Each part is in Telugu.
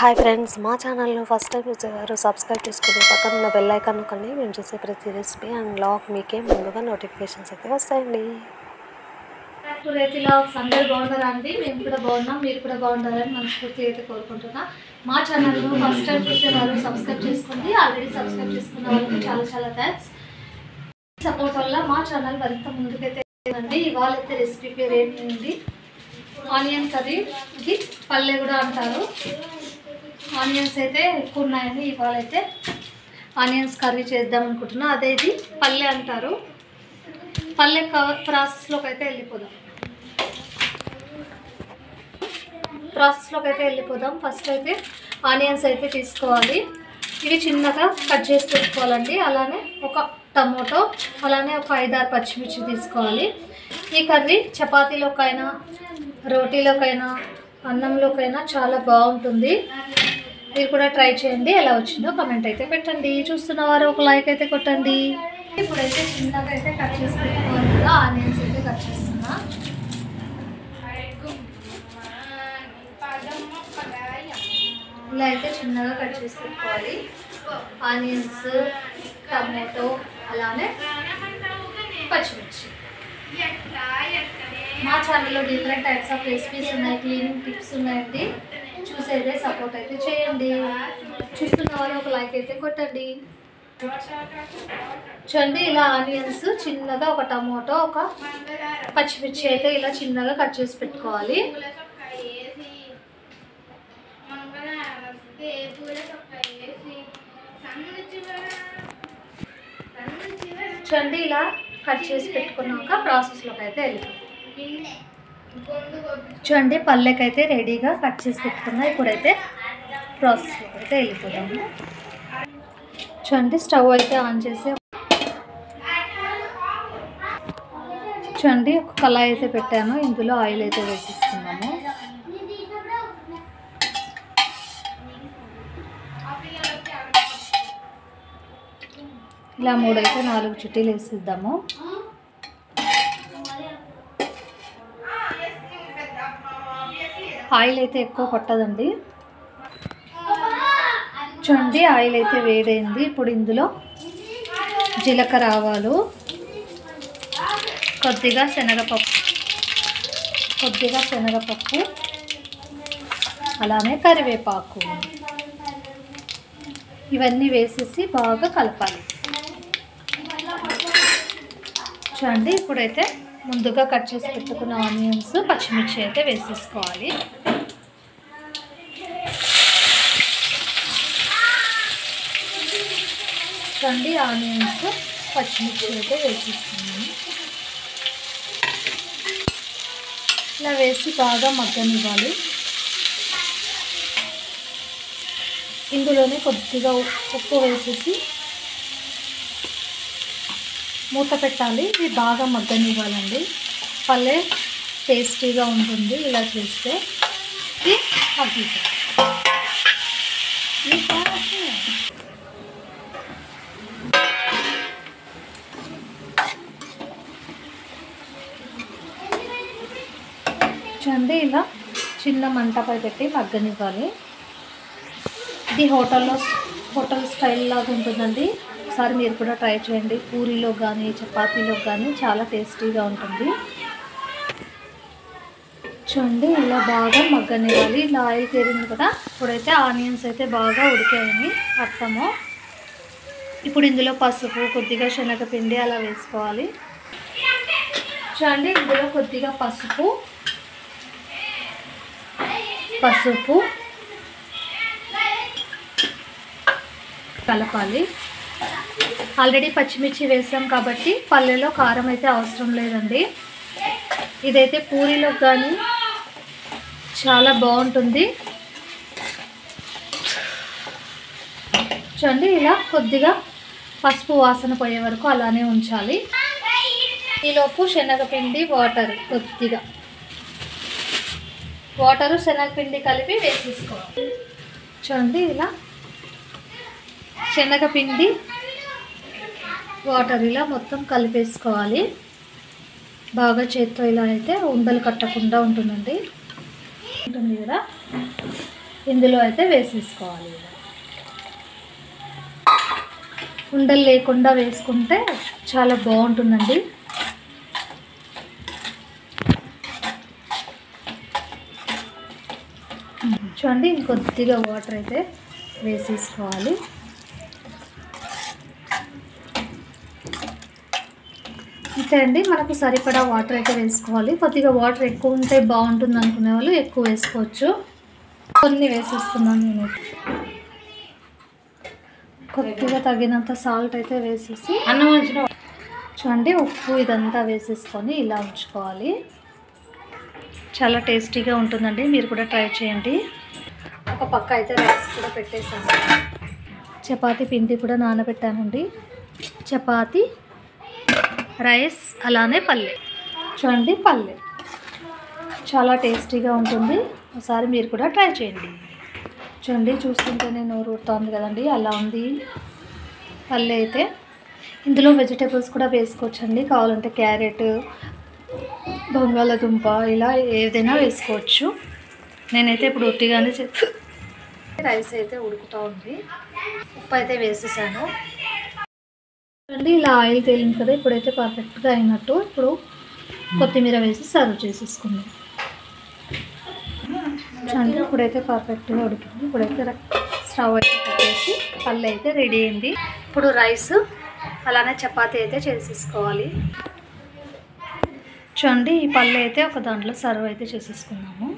హాయ్ ఫ్రెండ్స్, మా ఛానల్ను ఫస్ట్ టైం చూసేవారు సబ్స్క్రైబ్ చేసుకుని పక్కన ఉన్న బెల్ ఐకాన్ నొక్కండి. మేము చేసే ప్రతి రెసిపీ అండ్ బ్లాగ్ మీకే ముందుగా నోటిఫికేషన్స్ అయితే వస్తాయండి. అందరూ బాగున్నారా అండి? మేము కూడా బాగున్నాం, మీరు కూడా బాగుండాలని మనస్ఫూర్తి అయితే కోరుకుంటున్నా. మా ఛానల్ను ఫస్ట్ టైం చూసేవారు సబ్స్క్రైబ్ చేసుకోండి. ఆల్రెడీ సబ్స్క్రైబ్ చేసుకున్న వాళ్ళకి చాలా చాలా థ్యాంక్స్. సపోర్ట్ వల్ల మా ఛానల్ మరింత ముందుకైతే అండి. ఇవాళ అయితే రెసిపీ పేరు ఏంటి? Onion curry. ఇది పల్లె కూడా అంటారు. ఆనియన్స్ అయితే ఎక్కువ ఉన్నాయండి. ఇవాళ అయితే ఆనియన్స్ కర్రీ చేద్దాం అనుకుంటున్నా. అదే ఇది పల్లె అంటారు. పల్లె ప్రాసెస్లోకి అయితే వెళ్ళిపోదాం. ఫస్ట్ అయితే ఆనియన్స్ అయితే తీసుకోవాలి. ఇవి చిన్నగా కట్ చేసి పెట్టుకోవాలండి. అలానే ఒక టమోటో, అలానే ఒక 5-6 పచ్చిమిర్చి తీసుకోవాలి. ఈ కర్రీ చపాతీలోకైనా, రోటీలోకైనా, అన్నంలోకైనా చాలా బాగుంటుంది. మీరు కూడా ట్రై చేయండి. ఎలా వచ్చిందో కమెంట్ అయితే పెట్టండి. చూస్తున్న వారు ఒక లైక్ అయితే కొట్టండి. ఇప్పుడైతే చిన్నగా అయితే కట్ చేసి పెట్టుకోవాలి కదా. ఆనియన్స్ అయితే కట్ చేస్తున్నా. ఇలా అయితే చిన్నగా కట్ చేసి పెట్టుకోవాలి. ఆనియన్స్, టమోటో, అలానే పచ్చిమిర్చి. మా ఛానల్లో డిఫరెంట్ టైప్స్ ఆఫ్ రెసిపీస్ ఉన్నాయి, క్లీనింగ్ టిప్స్ ఉన్నాయండి. చూసేదే సపోర్ట్ అయితే చేయండి. చూస్తున్న వాళ్ళు ఒక లైక్ అయితే కొట్టండి. చూడండి, ఇలా ఆనియన్స్ చిన్నగా, ఒక టమోటో, ఒక పచ్చిమిర్చి అయితే ఇలా చిన్నగా కట్ చేసి పెట్టుకోవాలి. చూడండి, ఇలా కట్ చేసి పెట్టుకున్నాక ప్రాసెస్లోకి అయితే వెళ్ళిపోతాం. చూడండి, పల్లెకైతే రెడీగా కట్ చేసి పెట్టుకున్నా. ఇప్పుడైతే ప్రాసెస్లోకి అయితే వెళ్ళిపోతాము. చూడండి, స్టవ్ అయితే ఆన్ చేసి చూడండి ఒక కళాయి అయితే పెట్టాను. ఇందులో ఆయిల్ అయితే వేసేస్తున్నాము. ఇలా 3-4 చిట్టీలు వేసిద్దాము. ఆయిల్ అయితే ఎక్కువ పట్టదండి. చూడండి, ఆయిల్ అయితే వేడైంది. ఇప్పుడు ఇందులో జీలకర్ర, ఆవాలు, కొద్దిగా శనగపప్పు, అలానే కరివేపాకు ఇవన్నీ వేసేసి బాగా కలపాలి. చూడండి, ఇప్పుడైతే ముందుగా కట్ చేసి పెట్టుకున్న ఆనియన్స్, పచ్చిమిర్చి అయితే వేసేసుకోవాలి. చూడండి, ఆనియన్స్, పచ్చిమిర్చి అయితే వేసేస్తున్నాను. ఇలా వేసి బాగా మగ్గనివ్వాలి. ఇందులోనే కొద్దిగా ఉప్పు వేసేసి మూత పెట్టాలి. ఇది బాగా మగ్గనివ్వాలండి. పల్లె టేస్టీగా ఉంటుంది ఇలా చేస్తే. ఇది మగ్గిద్దాం. చూడండి, ఇలా చిన్న మంటపై పెట్టి మగ్గనివ్వాలి. ఇది హోటల్ స్టైల్ లాగా ఉంటుందండి. ఒకసారి మీరు కూడా ట్రై చేయండి. పూరీలో కానీ, చపాతీలో కానీ చాలా టేస్టీగా ఉంటుంది. చూడండి, ఇలా బాగా మగ్గనివ్వాలి. ఇలా ఆయిల్ తేరింది కదా. ఇప్పుడైతే ఆనియన్స్ అయితే బాగా ఉడికాయని అర్థము. ఇప్పుడు ఇందులో పసుపు, కొద్దిగా శనగపిండి అలా వేసుకోవాలి. చూడండి, ఇందులో కొద్దిగా పసుపు కలపాలి. ఆల్రెడీ పచ్చిమిర్చి వేసాం కాబట్టి పల్లెలో కారం అయితే అవసరం లేదండి. ఇదైతే పూరీలో కానీ చాలా బాగుంటుంది. చూడండి, ఇలా కొద్దిగా పసుపు వాసన పోయే వరకు అలానే ఉంచాలి. ఈలోపు శనగపిండి, కొద్దిగా వాటరు, శనగపిండి కలిపి వేసేసుకోవాలి. చూడండి, ఇలా శనగపిండి, వాటర్ ఇలా మొత్తం కలిపేసుకోవాలి. బాగా చేత్తో ఇలా అయితే ఉండలు కట్టకుండా ఉంటుందండి. ఉంటుంది కదా, ఇందులో అయితే వేసేసుకోవాలి. ఉండలు లేకుండా వేసుకుంటే చాలా బాగుంటుందండి. చూడండి, ఇంకొద్దిగా వాటర్ అయితే వేసేసుకోవాలి. అంతే అండి, మనకు సరిపడా వాటర్ అయితే వేసుకోవాలి. కొద్దిగా వాటర్ ఎక్కువ ఉంటే బాగుంటుంది అనుకునే వాళ్ళు ఎక్కువ వేసుకోవచ్చు. కొన్ని వేసేస్తున్నాను నేను. కొద్దిగా తగినంత సాల్ట్ అయితే వేసేసి చూడండి, ఉప్పు ఇదంతా వేసేసుకొని ఇలా ఉంచుకోవాలి. చాలా టేస్టీగా ఉంటుందండి, మీరు కూడా ట్రై చేయండి. ఒక పక్క అయితే రైస్ కూడా పెట్టేసాను. చపాతీ పిండి కూడా నానబెట్టానండి. చపాతీ, రైస్, అలానే పల్లె. చూడండి, పల్లె చాలా టేస్టీగా ఉంటుంది. ఒకసారి మీరు కూడా ట్రై చేయండి. చూడండి, చూస్తుంటేనే నోరు ఊరుతోంది కదండి, అలా ఉంది పల్లె అయితే. ఇందులో వెజిటేబుల్స్ కూడా వేసుకోవచ్చండి. కావాలంటే క్యారెట్, బంగాళదుంప ఇలా ఏదైనా వేసుకోవచ్చు. నేనైతే ఇప్పుడు ఒట్టిగానే రైస్ అయితే ఉడుకుతూ ఉంది. ఉప్పు అయితే వేసేసాను. చూడండి, ఇలా ఆయిల్ తేలింది కదా, ఇప్పుడైతే పర్ఫెక్ట్గా అయినట్టు. ఇప్పుడు కొత్తిమీర వేసి సర్వ్ చేసేసుకుందాం. చూడండి, ఇప్పుడైతే పర్ఫెక్ట్గా ఉడికింది. ఇప్పుడైతే స్టవ్ అయితే పెట్టేసి పల్లె అయితే రెడీ అయింది. ఇప్పుడు రైస్ అలానే చపాతీ అయితే చేసేసుకోవాలి. చూడండి, ఈ పల్లె అయితే ఒక దాంట్లో సర్వ్ అయితే చేసేసుకున్నాము.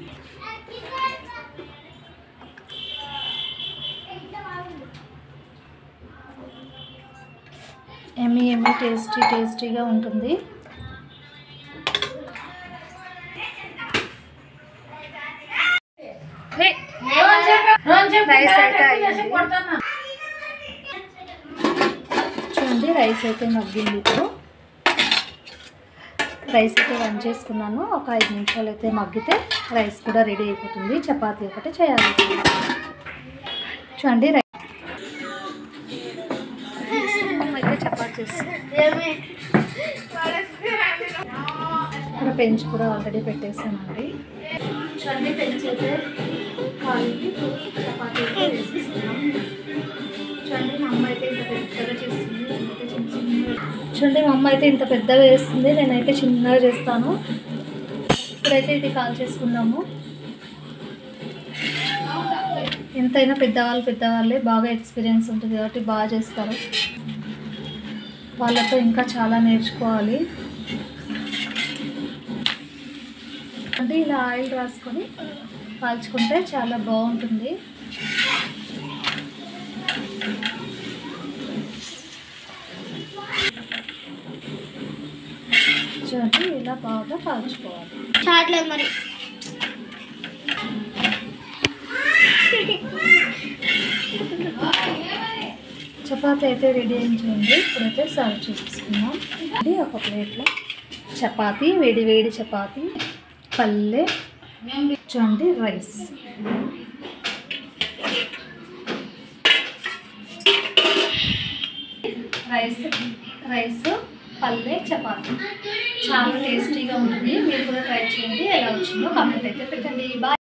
ఎమ్మి ఎమ్మి టేస్టీగా ఉంటుంది. రైస్ అయితే అయ్యింది. చూడండి, రైస్ అయితే మగ్గింది. ఇప్పుడు రైస్ అయితే రన్ చేసుకున్నాను. ఒక 5 నిమిషాలు అయితే మగ్గితే రైస్ కూడా రెడీ అయిపోతుంది. చపాతీ ఒకటి చేయాలి. చూడండి, అయితే చపాతీ చేస్తాను. ఇక్కడ పెంచి కూడా ఆల్రెడీ పెట్టేసానండి. చూడండి, పెంచి అయితే కాలికి చపాతీ అయితే వేసేస్తున్నాం. చూడండి, మా అమ్మ అయితే ఇంత పెద్దగా చేస్తుంది. చూడండి, మా అమ్మ అయితే ఇంత పెద్దగా వేస్తుంది. నేనైతే చిన్నగా చేస్తాను. ఇప్పుడైతే ఇది కాల్ చేసుకున్నాము. ఎంతైనా పెద్దవాళ్ళే బాగా ఎక్స్పీరియన్స్ ఉంటుంది కాబట్టి బాగా చేస్తారు. వాళ్ళతో ఇంకా చాలా నేర్చుకోవాలి. అంటే ఇలా ఆయిల్ రాసుకొని కాల్చుకుంటే చాలా బాగుంటుంది. చూడండి, ఇలా బాగా కాల్చుకోవాలి. చాట్లేదు మరి. చపాతీ అయితే రెడీ అయింది. ఇప్పుడైతే సర్వ్ చేసుకుందాం. ఇది ఒక ప్లేట్లో చపాతీ, వేడి చపాతీ, పల్లె, చూడండి రైస్. రైస్ పల్లె చపాతీ చాలా టేస్టీగా ఉంటుంది. మీరు కూడా ట్రై చేయండి. ఎలా వచ్చిందో కామెంట్ అయితే పెట్టండి. బాయ్.